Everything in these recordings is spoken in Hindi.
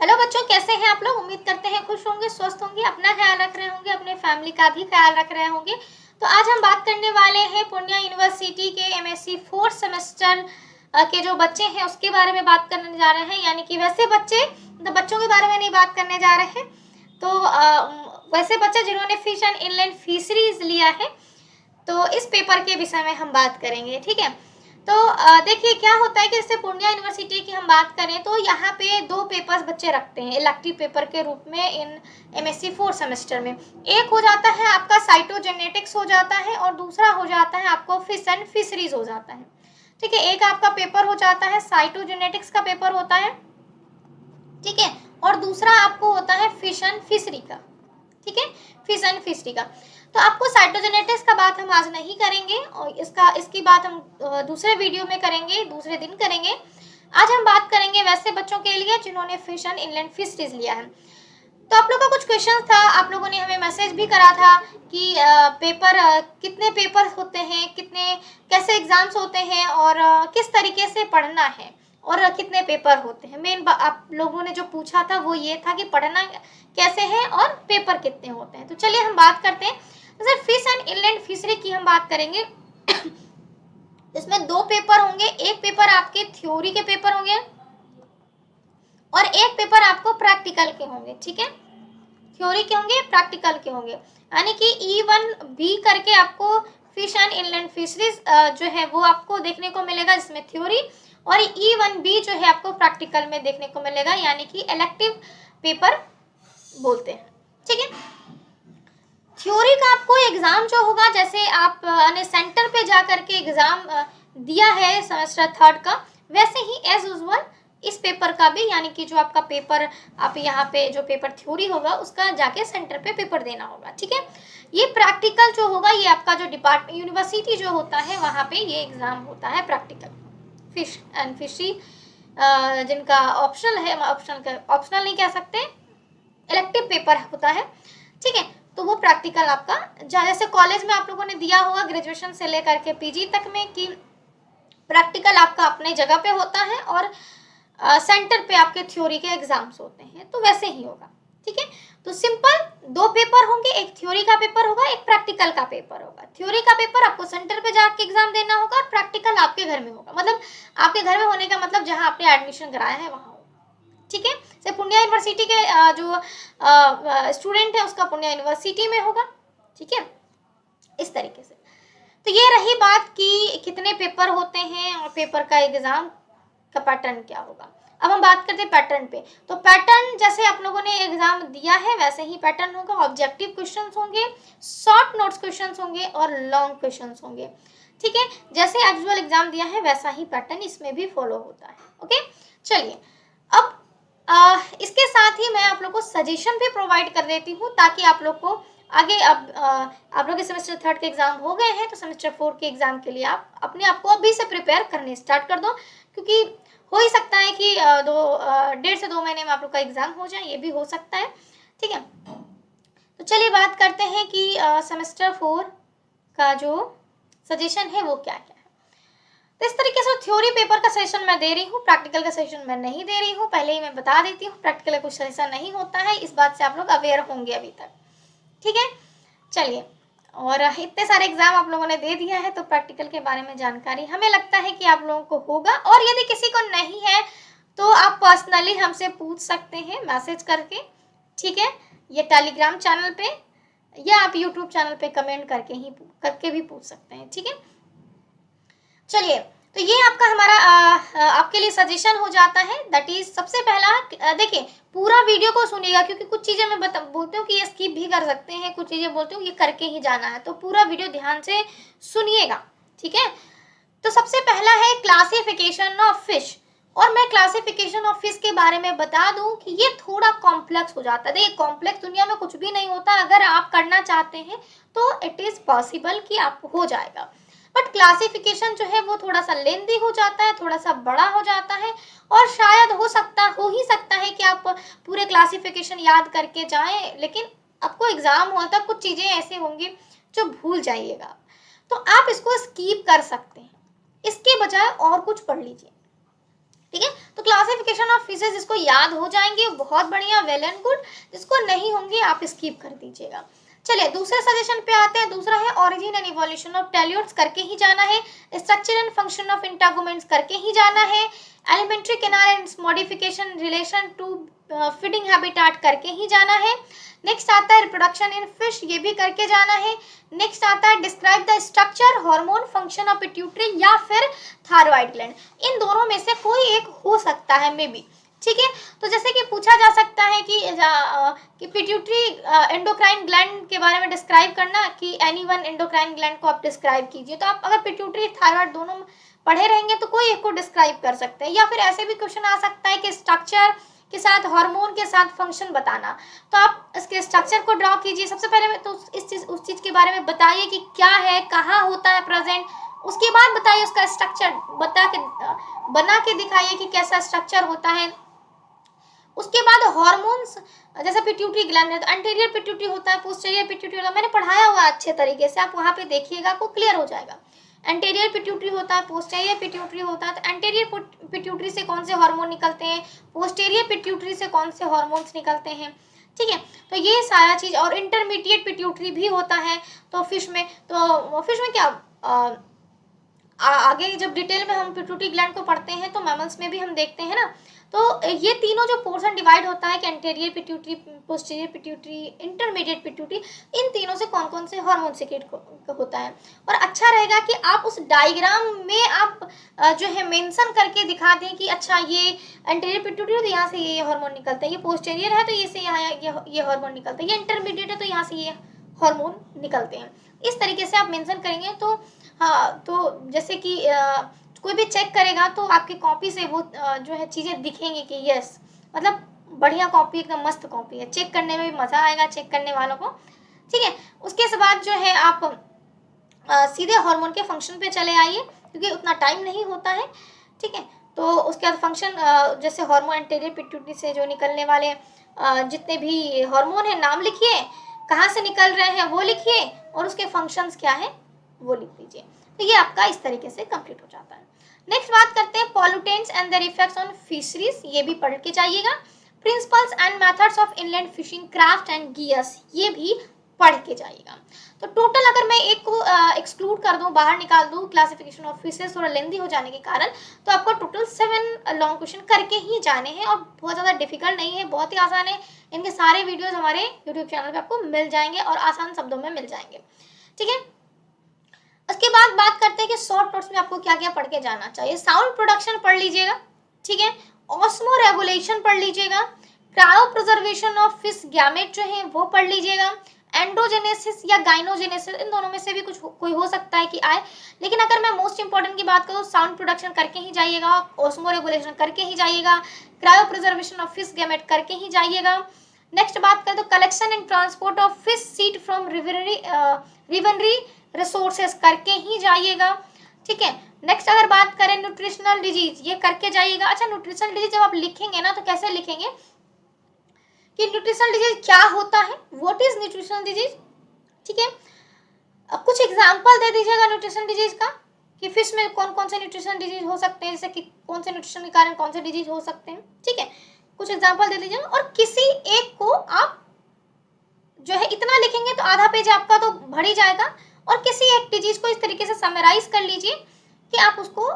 हेलो बच्चों, कैसे हैं आप लोग। उम्मीद करते हैं खुश होंगे, स्वस्थ होंगे, अपना ख्याल रख रहे होंगे, अपने फैमिली का भी ख्याल रख रहे होंगे। तो आज हम बात करने वाले हैं पूर्णिया यूनिवर्सिटी के एमएससी 4th सेमेस्टर के जो बच्चे हैं उसके बारे में बात करने जा रहे हैं। यानी कि वैसे बच्चे, तो बच्चों के बारे में नहीं बात करने जा रहे हैं, तो वैसे बच्चे जिन्होंने फिश एंड इनलैंड फिशरीज लिया है, तो इस पेपर के विषय में हम बात करेंगे। ठीक है, तो देखिए क्या होता है कि जैसे पूर्णिया यूनिवर्सिटी की हम बात करें तो यहाँ पे 2 पेपर्स बच्चे रखते हैं इलेक्टिव पेपर के रूप में इन एमएससी 4th सेमेस्टर में। एक हो जाता है आपका साइटोजेनेटिक्स हो जाता है और दूसरा हो जाता है आपको फिश एंड फिशरीज हो जाता है। ठीक है, एक आपका पेपर हो जाता है साइटोजेनेटिक्स का पेपर होता है, ठीक है, और दूसरा आपको होता है फिश एंड फिशरी का। ठीक है, फिश एंड फिशरी का। तो आपको साइटोजेनेटिक्स का बात हम आज नहीं करेंगे और इसकी बात हम दूसरे वीडियो में करेंगे, दूसरे दिन करेंगे। आज हम बात करेंगे वैसे बच्चों के लिए जिन्होंने फिश एंड इनलैंड फिशरीज लिया है। तो आप लोगों का कुछ क्वेश्चन था, आप लोगों ने हमें मैसेज भी करा था कि पेपर कितने पेपर होते हैं, कितने कैसे एग्जाम्स होते हैं और किस तरीके से पढ़ना है और कितने पेपर होते हैं। मेन आप लोगों ने जो पूछा था वो ये था कि पढ़ना कैसे है और पेपर कितने होते हैं। तो चलिए हम बात करते हैं। जैसे फिश एंड इनलैंड फिशरी की हम बात करेंगे, इसमें 2 पेपर होंगे। एक पेपर आपके थ्योरी के पेपर होंगे और एक पेपर आपको प्रैक्टिकल के होंगे। ठीक है, थ्योरी के होंगे, प्रैक्टिकल के होंगे। यानी कि E1B करके आपको फिश एंड इनलैंड फिशरीज जो है वो आपको देखने को मिलेगा, जिसमें थ्योरी, और E1B जो है आपको प्रैक्टिकल में देखने को मिलेगा, यानी कि इलेक्टिव पेपर बोलते हैं। ठीक है, थ्योरी का आपको एग्जाम जो होगा, जैसे आप ने सेंटर पे जा करके एग्जाम दिया है सेमेस्टर 3rd का, वैसे ही एज यूजुअल इस पेपर का भी, यानी कि जो आपका पेपर आप यहाँ पे जो पेपर थ्योरी होगा उसका जाके सेंटर पे पेपर देना होगा। ठीक है, ये प्रैक्टिकल जो होगा ये आपका जो डिपार्टमेंट यूनिवर्सिटी जो होता है वहाँ पे ये एग्जाम होता है प्रैक्टिकल फिश एंड फिशरी, जिनका ऑप्शनल है, ऑप्शनल नहीं कह सकते, इलेक्टिव पेपर होता है। ठीक है, तो वो प्रैक्टिकल आपका जैसे कॉलेज में आप लोगों ने दिया होगा ग्रेजुएशन से लेकर के पीजी तक में कि प्रैक्टिकल आपका अपने जगह पे होता है और सेंटर पे आपके थ्योरी के एग्जाम्स होते हैं, तो वैसे ही होगा। ठीक है, तो सिंपल 2 पेपर होंगे, एक थ्योरी का पेपर होगा, एक प्रैक्टिकल का पेपर होगा। थ्योरी का पेपर आपको सेंटर पे जाके एग्जाम देना होगा और प्रैक्टिकल आपके घर में होगा। मतलब आपके घर में होने का मतलब जहां आपने एडमिशन कराया है वहां होगा। ठीक है, से पूर्णिया यूनिवर्सिटी के जो स्टूडेंट है उसका पूर्णिया यूनिवर्सिटी में होगा। ठीक है, इस तरीके से। तो ये रही बात कि कितने पेपर होते हैं और पेपर का एग्जाम का पैटर्न क्या होगा। अब हम बात करते हैं पैटर्न पे। तो पैटर्न जैसे आप लोगों ने एग्जाम दिया है वैसे ही पैटर्न होगा। ऑब्जेक्टिव क्वेश्चंस होंगे, शॉर्ट नोट्स क्वेश्चंस होंगे और लॉन्ग क्वेश्चंस होंगे। ठीक है, जैसे एक्चुअल एग्जाम दिया है वैसा ही पैटर्न इसमें भी फॉलो होता है। ओके, चलिए अब इसके साथ ही मैं आप लोग को सजेशन भी प्रोवाइड कर देती हूँ ताकि आप लोग को आगे, अब आप लोग के सेमेस्टर 3rd के एग्जाम हो गए हैं तो सेमेस्टर 4 के एग्जाम के लिए आप अपने आप को अभी से प्रिपेयर करने स्टार्ट कर दो, क्योंकि हो ही सकता है कि 1.5 से 2 महीने में आप लोग का एग्जाम हो जाए, ये भी हो सकता है। ठीक है, तो चलिए बात करते हैं कि सेमेस्टर 4 का जो सजेशन है वो क्या क्या है। तो इस तरीके से थ्योरी पेपर का सेशन मैं दे रही हूँ, प्रैक्टिकल का सेशन मैं नहीं दे रही हूँ। पहले ही मैं बता देती हूँ प्रैक्टिकल का कुछ सेशन नहीं होता है, इस बात से आप लोग अवेयर होंगे अभी तक। ठीक है, चलिए, और इतने सारे एग्जाम आप लोगों ने दे दिया है तो प्रैक्टिकल के बारे में जानकारी हमें लगता है कि आप लोगों को होगा। और यदि किसी को नहीं है तो आप पर्सनली हमसे पूछ सकते हैं मैसेज करके। ठीक है, ये टेलीग्राम चैनल पे या आप यूट्यूब चैनल पे कमेंट करके भी पूछ सकते हैं। ठीक है, चलिए, तो ये आपका हमारा आपके लिए सजेशन हो जाता है। दैट इज सबसे पहला, देखिए पूरा वीडियो को सुनिएगा, क्योंकि कुछ चीज़ें मैं बोलती हूँ कि ये स्किप भी कर सकते हैं, कुछ चीज़ें बोलती हूँ ये करके ही जाना है, तो पूरा वीडियो ध्यान से सुनिएगा। ठीक है, तो सबसे पहला है क्लासिफिकेशन ऑफ फिश। और मैं क्लासिफिकेशन ऑफ फिश के बारे में बता दूं कि ये थोड़ा कॉम्प्लेक्स हो जाता है। देखिए कॉम्प्लेक्स दुनिया में कुछ भी नहीं होता, अगर आप करना चाहते हैं तो इट इज़ पॉसिबल कि आप हो जाएगा। बट क्लासिफिकेशन जो है वो थोड़ा सा लेंदी हो जाता है, थोड़ा सा बड़ा हो जाता है, और शायद हो ही सकता है कि आप पूरे क्लासिफिकेशन याद करके जाएं, लेकिन आपको एग्जाम होता कुछ चीज़ें ऐसी होंगी जो भूल जाइएगा, तो आप इसको स्कीप कर सकते हैं, इसके बजाय और कुछ पढ़ लीजिए। ठीक है। तो क्लासिफिकेशन ऑफ फिशेज जिसको याद हो जाएंगे बहुत बढ़िया, वेल एंड गुड, जिसको नहीं होंगे आप स्किप कर दीजिएगा। चलिए दूसरे सजेशन पे आते हैं। दूसरा है origin and evolution of teleosts, करके ही जाना है। Structure and function of integuments, करके ही जाना है। Alimentary canal and modification relation to feeding habitat, करके ही जाना है। नेक्स्ट आता है रिप्रोडक्शन इन फिश, ये भी करके जाना है। नेक्स्ट आता है describe the structure, hormone, function of pituitary या फिर थायराइड ग्लैंड, इन दोनों में से कोई एक हो सकता है मे बी। ठीक है, तो जैसे कि पूछा जा सकता है कि पिट्यूटरी एंडोक्राइन ग्लैंड के बारे में डिस्क्राइब करना, कि एनी वन एंडोक्राइन ग्लैंड को आप डिस्क्राइब कीजिए, तो आप अगर पिट्यूटरी थायराइड दोनों पढ़े रहेंगे तो कोई एक को डिस्क्राइब कर सकते हैं। या फिर ऐसे भी क्वेश्चन आ सकता है कि स्ट्रक्चर के साथ हार्मोन के साथ फंक्शन बताना, तो आप इसके स्ट्रक्चर को ड्रॉ कीजिए। सबसे पहले तो उस चीज के बारे में बताइए कि क्या है, कहाँ होता है प्रेजेंट, उसके बाद बताइए उसका स्ट्रक्चर बना के दिखाइए कि कैसा स्ट्रक्चर होता है। उसके बाद हार्मोन्स, जैसे पिट्यूटरी ग्लैंड है तो एंटीरियर पिट्यूटरी होता है, पोस्टीरियर पिट्यूटरी होता है, मैंने पढ़ाया हुआ अच्छे तरीके से, आप वहाँ पे देखिएगा, आपको क्लियर हो जाएगा। एंटीरियर पिट्यूटरी होता है, पोस्टीरियर पिट्यूटरी होता है। तो एंटीरियर पिट्यूटरी से कौन से हार्मोन निकलते हैं, पोस्टीरियर पिट्यूटरी से कौन से हार्मोन्स निकलते हैं, ठीक है। तो ये सारा चीज, और इंटरमीडिएट पिट्यूटरी भी होता है तो फिश में, क्या आगे जब डिटेल में हम पिट्यूटरी ग्लैंड को पढ़ते हैं तो मैमल्स में भी हम देखते हैं ना। तो ये तीनों जो पोर्शन डिवाइड होता है कि anterior pituitary, posterior pituitary, intermediate pituitary, इन तीनों से कौन कौन से हार्मोन सीक्रेट होता है। और अच्छा रहेगा कि आप उस डायग्राम में आप जो है मेंशन करके दिखा दें कि अच्छा ये एंटीरियर पिट्यूटरी है तो यहाँ से ये हार्मोन निकलता है, ये पोस्टीरियर है तो ये से यहाँ ये हार्मोन निकलता है, ये इंटरमीडिएट है तो यहाँ से ये हार्मोन निकलते हैं। इस तरीके से आप मेंशन करेंगे तो हाँ, तो जैसे कि कोई भी चेक करेगा तो आपकी कॉपी से वो जो है चीज़ें दिखेंगी कि यस, मतलब बढ़िया कॉपी, एकदम मस्त कॉपी है, चेक करने में भी मज़ा आएगा चेक करने वालों को, ठीक है। उसके बाद जो है आप सीधे हार्मोन के फंक्शन पे चले आइए, क्योंकि उतना टाइम नहीं होता है, ठीक है। तो उसके बाद फंक्शन, जैसे हार्मोन एंटीरियर पिट्यूटरी से जो निकलने वाले जितने भी हार्मोन है नाम लिखिए, कहाँ से निकल रहे हैं वो लिखिए, और उसके फंक्शंस क्या है वो लिख दीजिए। तो ये आपका इस तरीके से कंप्लीट हो जाता है। नेक्स्ट बात करते हैं pollutants and there effects on fisheries, ये भी पढ़ के जाइएगा। Principles and methods of inland fishing craft and gears, ये भी पढ़ के जाइएगा। तो टोटल अगर मैं एक को एक्सक्लूड कर दूं, बाहर निकाल दूं क्लासिफिकेशन ऑफ फिशेस थोड़ा लेंदी हो जाने के कारण, तो आपको टोटल 7 लॉन्ग क्वेश्चन करके ही जाने हैं, और बहुत ज़्यादा डिफिकल्ट नहीं है, बहुत ही आसान है। इनके सारे वीडियोज हमारे यूट्यूब चैनल पे आपको मिल जाएंगे और आसान शब्दों में मिल जाएंगे, ठीक है। उसके बाद बात करते हैं कि शॉर्ट नोट्स में आपको क्या क्या पढ़ के जाना चाहिए। साउंड प्रोडक्शन पढ़ लीजिएगा, ठीक है। ऑस्मो रेगुलेशन पढ़ लीजिएगा। Cryo preservation of fish gamete जो है वो पढ़ लीजिएगा। एंडोजेनेसिस या गाइनोजेनेसिस, इन दोनों में से भी कुछ कोई हो सकता है कि आए, लेकिन अगर मैं मोस्ट इंपॉर्टेंट की बात करूँ, साउंड प्रोडक्शन करके ही जाइएगा, ऑस्मो रेगुलेशन करके ही जाइएगा, cryopreservation of fish gamete करके ही जाइएगा। नेक्स्ट बात करें तो collection and transport of fish seed from riverine resources करके ही जाइएगा, ठीक है। नेक्स्ट अगर बात करें न्यूट्रिशनल डिजीज, ये करके जाइएगा। अच्छा, न्यूट्रिशनल डिजीज जब आप लिखेंगे ना तो कैसे लिखेंगे कि न्यूट्रिशनल डिजीज क्या होता है, व्हाट इज न्यूट्रिशनल डिजीज, ठीक है। कुछ एग्जांपल दे दीजिएगा न्यूट्रिशनल डिजीज का, कि फिश में कौन कौन से न्यूट्रिशनल डिजीज हो सकते हैं, जैसे कि कौन से न्यूट्रिशन के कारण कौन से डिजीज हो सकते हैं, ठीक है। कुछ एग्जांपल दे दीजिएगा, और किसी एक को आप जो है इतना लिखेंगे तो आधा पेज आपका तो भर ही जाएगा, और किसी एक डिजीज को इस तरीके से समराइज कर लीजिए कि आप उसको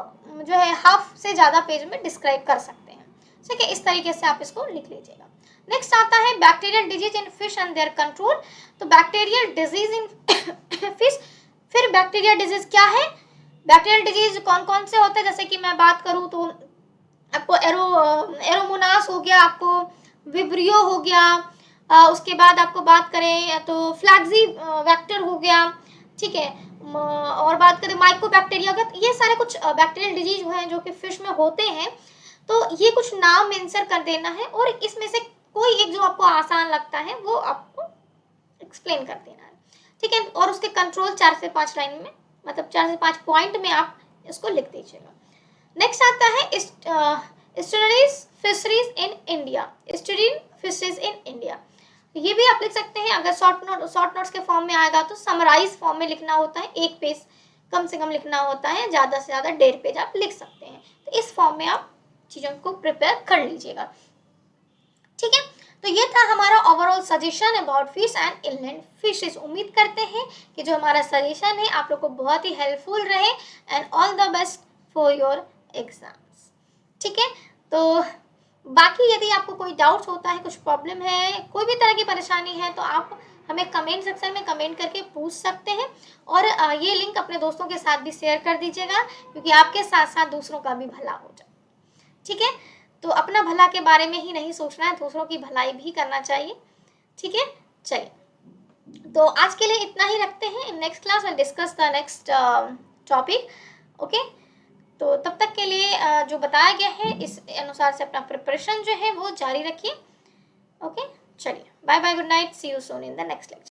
जो है हाफ से ज़्यादा पेज में डिस्क्राइब कर सकते हैं, ठीक है। इस तरीके से आप इसको लिख लीजिएगा। नेक्स्ट आता है bacterial disease in fish and their control. तो बैक्टीरियल डिजीज इन फिश, फिर बैक्टीरियल डिजीज क्या है, बैक्टीरियल डिजीज कौन कौन से होते हैं, जैसे कि मैं बात करूँ तो आपको एरोमोनास हो गया, आपको विब्रियो हो गया, उसके बाद आपको बात करें तो फ्लैक्सी वेक्टर हो गया, ठीक है। और बात करें माइकोबैक्टीरिया का, ये सारे कुछ बैक्टीरियल डिजीज हैं जो कि फिश में होते हैं। तो ये कुछ नाम मेंशन कर देना है, और इसमें से कोई एक जो आपको आसान लगता है वो आपको एक्सप्लेन कर देना है, ठीक है। और उसके कंट्रोल 4 से 5 लाइन में, मतलब 4 से 5 पॉइंट में आप इसको लिख दीजिएगा। नेक्स्ट आता है estuaries fisheries in India, estuarine fisheries in India, ये भी आप लिख सकते हैं। अगर शॉर्ट नोट्स के फॉर्म में आएगा तो समराइज फॉर्म में लिखना होता है, 1 पेज कम से कम लिखना होता है, ज़्यादा से ज़्यादा 1.5 पेज आप लिख सकते हैं। तो इस फॉर्म में आप चीज़ों को प्रिपेयर कर लीजिएगा। ठीक है, तो ये था हमारा overall suggestion about fish and inland fishes. उम्मीद करते हैं कि जो हमारा सजेशन है आप लोग को बहुत ही हेल्पफुल रहे and all the best for your exams. ठीक है, तो बाकी यदि आपको कोई डाउट्स होता है, कुछ प्रॉब्लम है, कोई भी तरह की परेशानी है, तो आप हमें कमेंट सेक्शन में कमेंट करके पूछ सकते हैं। और ये लिंक अपने दोस्तों के साथ भी शेयर कर दीजिएगा, क्योंकि आपके साथ साथ दूसरों का भी भला हो जाए। ठीक है, तो अपना भला के बारे में ही नहीं सोचना है, दूसरों की भलाई भी करना चाहिए। ठीक है, चलिए, तो आज के लिए इतना ही रखते हैं। In next class will discuss the next topic. Okay, तो तब तक के लिए जो बताया गया है इस अनुसार से अपना प्रिपरेशन जो है वो जारी रखिए। ओके, चलिए, bye bye, good night, see you soon in the next lecture.